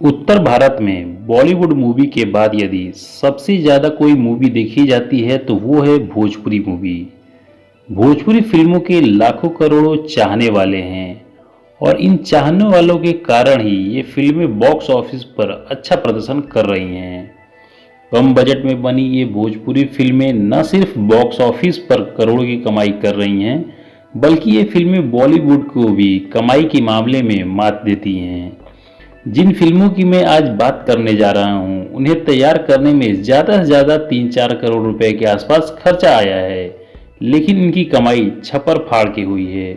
उत्तर भारत में बॉलीवुड मूवी के बाद यदि सबसे ज़्यादा कोई मूवी देखी जाती है तो वो है भोजपुरी मूवी। भोजपुरी फिल्मों के लाखों करोड़ों चाहने वाले हैं और इन चाहने वालों के कारण ही ये फिल्में बॉक्स ऑफिस पर अच्छा प्रदर्शन कर रही हैं। कम बजट में बनी ये भोजपुरी फिल्में न सिर्फ बॉक्स ऑफिस पर करोड़ों की कमाई कर रही हैं, बल्कि ये फिल्में बॉलीवुड को भी कमाई के मामले में मात देती हैं। जिन फिल्मों की मैं आज बात करने जा रहा हूं, उन्हें तैयार करने में ज़्यादा से ज़्यादा 3-4 करोड़ रुपए के आसपास खर्चा आया है, लेकिन इनकी कमाई छप्पर फाड़ के हुई है।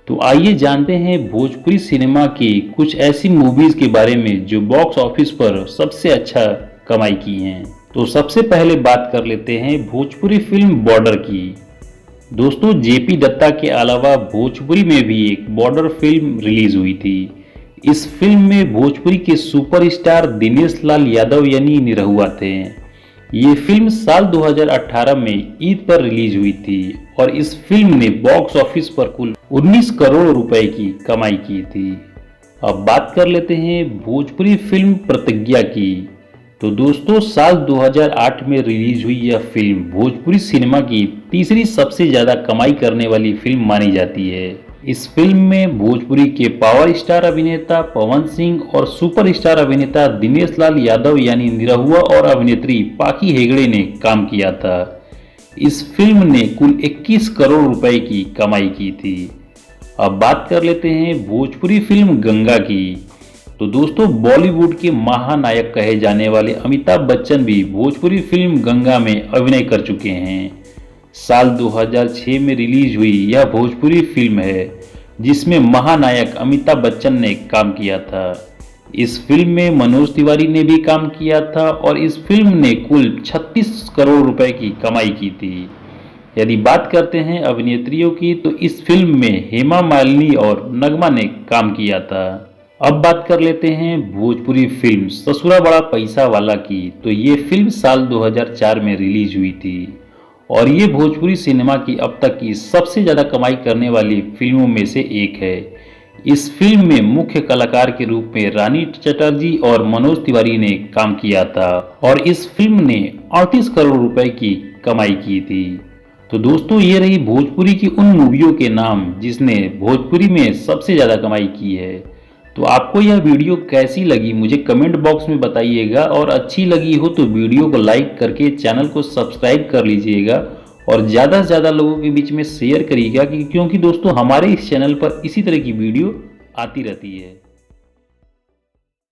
तो आइए जानते हैं भोजपुरी सिनेमा की कुछ ऐसी मूवीज़ के बारे में जो बॉक्स ऑफिस पर सबसे अच्छा कमाई की हैं। तो सबसे पहले बात कर लेते हैं भोजपुरी फिल्म बॉर्डर की। दोस्तों, जेपी दत्ता के अलावा भोजपुरी में भी एक बॉर्डर फिल्म रिलीज हुई थी। इस फिल्म में भोजपुरी के सुपरस्टार दिनेश लाल यादव यानी निरहुआ थे। ये फिल्म साल 2018 में ईद पर रिलीज हुई थी और इस फिल्म ने बॉक्स ऑफिस पर कुल 19 करोड़ रुपए की कमाई की थी। अब बात कर लेते हैं भोजपुरी फिल्म प्रतिज्ञा की। तो दोस्तों, साल 2008 में रिलीज हुई यह फिल्म भोजपुरी सिनेमा की तीसरी सबसे ज्यादा कमाई करने वाली फिल्म मानी जाती है। इस फिल्म में भोजपुरी के पावर स्टार अभिनेता पवन सिंह और सुपरस्टार अभिनेता दिनेश लाल यादव यानी निरहुआ और अभिनेत्री पाकी हेगड़े ने काम किया था। इस फिल्म ने कुल 21 करोड़ रुपए की कमाई की थी। अब बात कर लेते हैं भोजपुरी फिल्म गंगा की। तो दोस्तों, बॉलीवुड के महानायक कहे जाने वाले अमिताभ बच्चन भी भोजपुरी फिल्म गंगा में अभिनय कर चुके हैं। साल 2006 में रिलीज हुई यह भोजपुरी फिल्म है जिसमें महानायक अमिताभ बच्चन ने काम किया था। इस फिल्म में मनोज तिवारी ने भी काम किया था और इस फिल्म ने कुल 36 करोड़ रुपए की कमाई की थी। यदि बात करते हैं अभिनेत्रियों की, तो इस फिल्म में हेमा मालिनी और नगमा ने काम किया था। अब बात कर लेते हैं भोजपुरी फिल्म ससुरा बड़ा पैसा वाला की। तो ये फिल्म साल 2004 में रिलीज हुई थी और ये भोजपुरी सिनेमा की अब तक की सबसे ज़्यादा कमाई करने वाली फिल्मों में से एक है। इस फिल्म में मुख्य कलाकार के रूप में रानी चटर्जी और मनोज तिवारी ने काम किया था और इस फिल्म ने 38 करोड़ रुपए की कमाई की थी। तो दोस्तों, ये रही भोजपुरी की उन मूवियों के नाम जिसने भोजपुरी में सबसे ज़्यादा कमाई की है। तो आपको यह वीडियो कैसी लगी मुझे कमेंट बॉक्स में बताइएगा और अच्छी लगी हो तो वीडियो को लाइक करके चैनल को सब्सक्राइब कर लीजिएगा और ज़्यादा से ज़्यादा लोगों के बीच में शेयर करिएगा, क्योंकि दोस्तों हमारे इस चैनल पर इसी तरह की वीडियो आती रहती है।